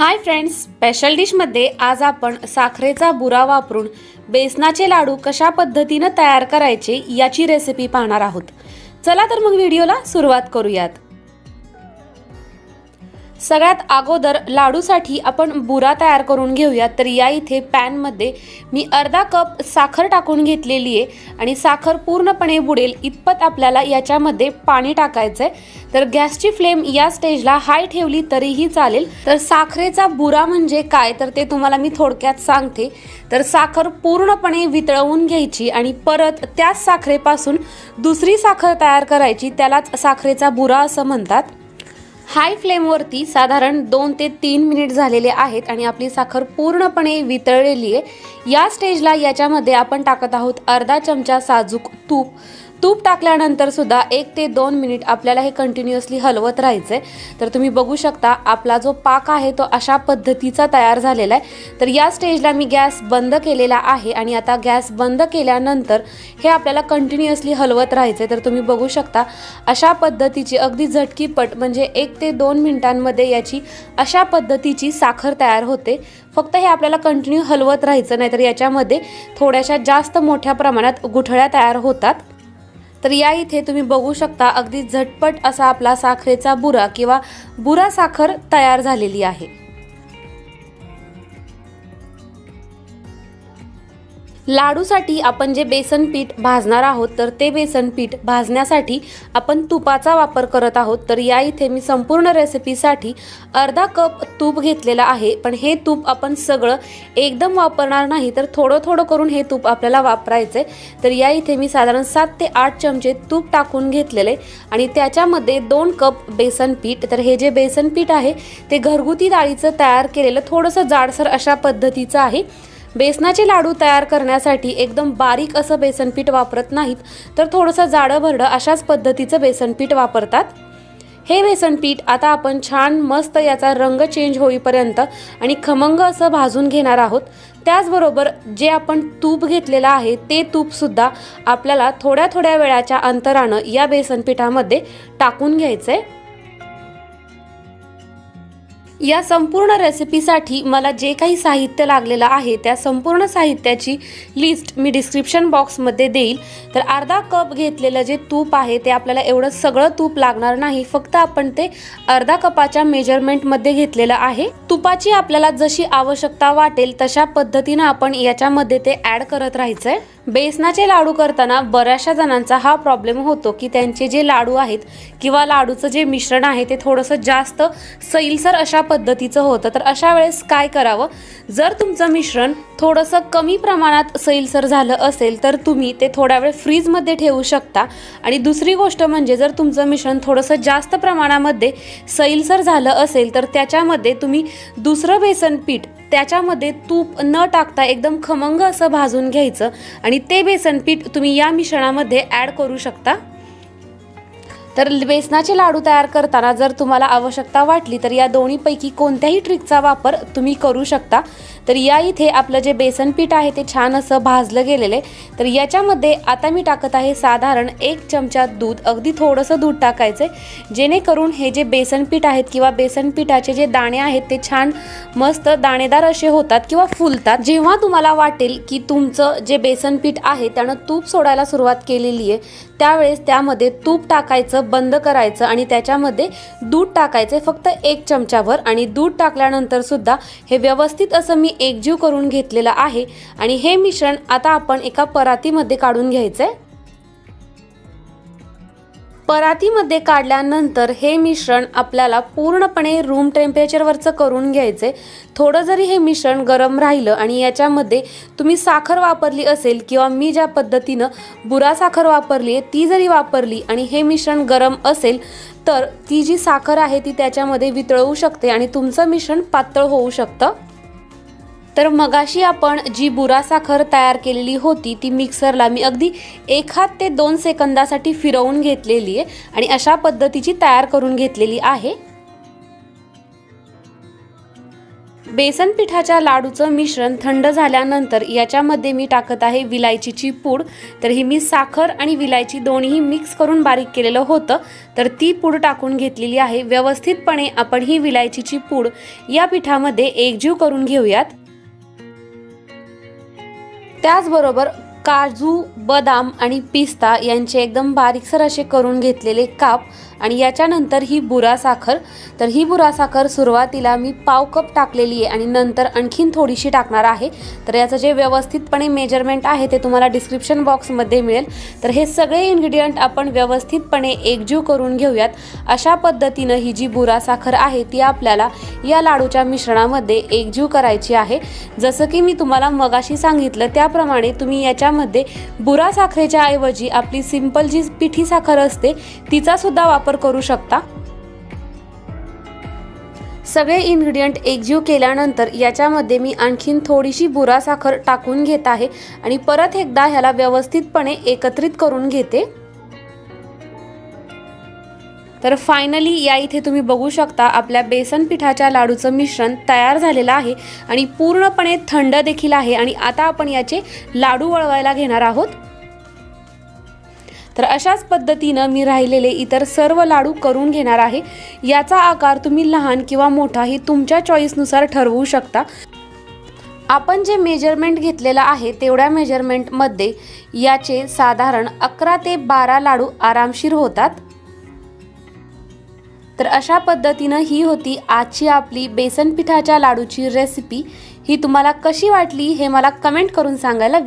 Hi friends, special डिशमध्ये आज आपण साखरेचा बुरा वापरून बेसनाचे लाडू कशा पद्धतीने तयार करायचे याची रेसिपी पाहणार आहोत। चला तर मग व्हिडिओला सुरुवात करूयात। सगळ्यात अगोदर लाडूसाठी आपण बुरा तयार करून घेऊयात। तर या इथे पॅन मध्ये मी अर्धा कप साखर टाकून घेतलेली आहे आणि साखर पूर्णपणे बुडेल इतपत आपल्याला याच्यामध्ये पाणी टाकायचंय। तर गॅसची फ्लेम या स्टेजला हाय ठेवली तरीही चालेल। तर साखरेचा बुरा म्हणजे काय तर ते तुम्हाला मी थोडक्यात सांगते। तर साखर पूर्णपणे वितळवून घ्यायची आणि परत त्याच साखरेपासून दुसरी साखर तयार करायची, त्यालाच साखरेचा बुरा असं म्हणतात। हाय फ्लेमवरती साधारण 2 ते 3 मिनिट झालेले आहेत आणि आपली साखर पूर्णपणे वितळलेली आहे। या स्टेजला याच्यामध्ये आपण टाकत आहोत अर्धा चमचा साजूक तूप। तूप टाकल्यानंतर सुद्धा 1 ते 2 मिनिट आपल्याला हे कंटिन्युअसली हलवत राहायचंय। तर तुम्ही बघू शकता आपला जो पाक आहे तो अशा पद्धतीचा तयार झालेला आहे। तर या स्टेजला मी गॅस बंद केलेला आहे आणि आता गॅस बंद केल्यानंतर हे आपल्याला कंटिन्युअसली हलवत राहायचंय। तर तुम्ही बघू शकता अशा पद्धतीची अगदी झटकीपट म्हणजे 1 ते 2 मिनिटांमध्ये याची अशा पद्धतीची साखर तयार होते। फक्त हे आपल्याला कंटिन्यू हलवत राहायचं, नाहीतर याच्यामध्ये थोड्याशा जास्त मोठ्या प्रमाणात गुठळ्या तयार होतात। तर या इथे तुम्ही बघू शकता अगदी झटपट असा आपला साखरेचा बुरा किंवा बुरा साखर तयार झालेली आहे। लाडूसाठी आपण जे बेसन पीठ भाजणार आहोत तर ते बेसन पीठ भाजण्यासाठी आपण तुपाचा वापर करत आहोत। तर या इथे मी संपूर्ण रेसिपीसाठी अर्धा कप तूप घेतलेला आहे, पण हे तूप आपण सगळं एकदम वापरणार नाही, तर थोडं थोडं करून हे तूप आपल्याला वापरायचे। तर या इथे मी साधारण 7 ते 8 चमचे तूप टाकून घेतलेले आणि त्याच्यामध्ये 2 कप बेसन पीठ। तर हे जे बेसन पीठ आहे ते घरगुती डाळीचं तयार केलेलं थोडंसं जाडसर अशा पद्धतीचं आहे। बेसनाचे लाडू तयार करण्यासाठी एकदम बारीक असं बेसन पीठ वापरत नाहीत, तर थोडंसं जाडं भरडं अशाच पद्धतीचं बेसन पीठ वापरतात। हे बेसन पीठ आता आपण छान मस्त याचा रंग चेंज होईपर्यंत आणि खमंग असं भाजून घेणार आहोत। त्याचबरोबर जे आपण तूप घेतलेलं आहे ते तूप सुद्धा आपल्याला थोड्या थोड्या वेळाच्या अंतरानं या बेसन पिठामध्ये टाकून घ्यायचंय। या संपूर्ण रेसिपीसाठी मला जे काही साहित्य लागलेलं आहे त्या संपूर्ण साहित्याची लिस्ट मी डिस्क्रिप्शन बॉक्समध्ये देईल। तर अर्धा कप घेतलेलं जे तूप आहे ते आपल्याला एवढं सगळं तूप लागणार नाही, फक्त आपण ते अर्धा कपाच्या मेजरमेंटमध्ये घेतलेलं आहे। तुपाची आपल्याला जशी आवश्यकता वाटेल तशा पद्धतीने आपण याच्यामध्ये ते ॲड करत राहायचंय। बेसनाचे लाडू करताना बऱ्याचशा जणांचा हा प्रॉब्लेम होतो की त्यांचे जे लाडू आहेत किंवा लाडूचं जे मिश्रण आहे ते थोडंसं जास्त सैलसर अशा पद्धतीचं होतं। तर अशा वेळेस काय करावं, जर तुमचं मिश्रण थोडंसं कमी प्रमाणात सैलसर झालं असेल तर तुम्ही ते थोडा वेळ फ्रीजमध्ये ठेवू शकता। आणि दुसरी गोष्ट म्हणजे जर तुमचं मिश्रण थोडंसं जास्त प्रमाणामध्ये सैलसर झालं असेल तर त्याच्यामध्ये तुम्ही दुसरं बेसन पीठ त्याच्यामध्ये तूप न टाकता एकदम खमंग असं भाजून घ्यायचं आणि ते बेसन पीठ तुम्ही या मिश्रणामध्ये ॲड करू शकता। तर बेसनाचे लाडू तयार करताना जर तुम्हाला आवश्यकता वाटली तर या दोन्हीपैकी कोणत्याही ट्रिकचा वापर तुम्ही करू शकता। तर या इथे आपलं जे बेसन पीठ आहे ते छान असं भाजलं गेलेलं आहे। तर याच्यामध्ये आता मी टाकत आहे साधारण 1 चमचा दूध। अगदी थोडंसं दूध टाकायचं जेणेकरून हे जे बेसन पीठ आहेत किंवा बेसन पिठाचे जे दाणे आहेत ते छान मस्त दाणेदार असे होतात किंवा फुलतात। जेव्हा तुम्हाला वाटेल की तुमचं जे बेसन पीठ आहे त्यानं तूप सोडायला सुरुवात केलेली आहे त्यावेळेस त्यामध्ये तूप टाकायचं बंद करायचं आणि त्याच्यामध्ये दूध टाकायचे फक्त 1 चमचाभर। आणि दूध टाकल्यानंतर सुद्धा हे व्यवस्थित असं मी एकजीव करून घेतलेलं आहे आणि हे मिश्रण आता आपण एका परातीमध्ये काढून घ्यायचंय। परातीमध्ये काढल्यानंतर हे मिश्रण आपल्याला पूर्णपणे रूम टेम्परेचरवरचं करून घ्यायचे। थोडं जरी हे मिश्रण गरम राहिलं आणि याच्यामध्ये तुम्ही साखर वापरली असेल किंवा मी ज्या पद्धतीनं बुरा साखर वापरली आहे ती जरी वापरली आणि हे मिश्रण गरम असेल तर ती जी साखर आहे ती त्याच्यामध्ये वितळू शकते आणि तुमचं मिश्रण पातळ होऊ शकतं। तर मगाशी आपण जी बुरा साखर तयार केलेली होती ती मिक्सरला मी अगदी 1 ते 2 सेकंदासाठी फिरवून घेतलेली आहे आणि अशा पद्धतीची तयार करून घेतलेली आहे। बेसन पिठाच्या लाडूचं मिश्रण थंड झाल्यानंतर याच्यामध्ये मी टाकत आहे विलायचीची पूड। तर ही मी साखर आणि विलायची दोन्ही मिक्स करून बारीक केलेलं होतं, तर ती पूड टाकून घेतलेली आहे। व्यवस्थितपणे आपण ही विलायचीची पूड या पिठामध्ये एकजीव करून घेऊयात। त्याचबरोबर काजू, बदाम आणि पिस्ता यांचे एकदम बारीकसर असे करून घेतलेले काप आणि याच्यानंतर ही बुरा साखर। तर ही बुरा साखर सुरुवातीला मी पाव कप टाकलेली आहे आणि नंतर आणखीन थोडीशी टाकणार आहे। तर याचं जे व्यवस्थितपणे मेजरमेंट आहे ते तुम्हाला डिस्क्रिप्शन बॉक्समध्ये मिळेल। तर हे सगळे इन्ग्रेडियंट आपण व्यवस्थितपणे एकजीव करून घेऊयात। अशा पद्धतीनं ही जी बुरा साखर आहे ती आपल्याला या लाडूच्या मिश्रणामध्ये एकजीव करायची आहे। जसं की मी तुम्हाला मगाशी सांगितलं त्याप्रमाणे तुम्ही याच्यामध्ये बुरा साखरेच्या ऐवजी आपली सिंपल जी पिठी साखर असते तिचा सुद्धा वापर करू शकता। सगळे इन्ग्रेडियंट एकजीव केल्यानंतर याच्यामध्ये मी आणखीन थोडीशी बुरा साखर टाकून घेत आहे आणि परत एकदा ह्याला व्यवस्थितपणे एकत्रित करून घेते। तर फायनली या इथे तुम्ही बघू शकता आपल्या बेसन पिठाच्या लाडूचं मिश्रण तयार झालेलं आहे आणि पूर्णपणे थंड देखील आहे आणि आता आपण याचे लाडू वळवायला घेणार आहोत। तर अशाच पद्धतीनं मी राहिलेले इतर सर्व लाडू करून घेणार आहे। याचा आकार तुम्ही लहान किंवा मोठा ही तुमच्या चॉईसनुसार ठरवू शकता। आपण जे मेजरमेंट घेतलेलं आहे तेवढ्या मेजरमेंटमध्ये याचे साधारण 11 ते 12 लाडू आरामशीर होतात। तर अशा पद्धतीनं ही होती आजची आपली बेसन पिठाच्या लाडूची रेसिपी। ही तुम्हाला कशी वाटली हे मला कमेंट करून सांगायला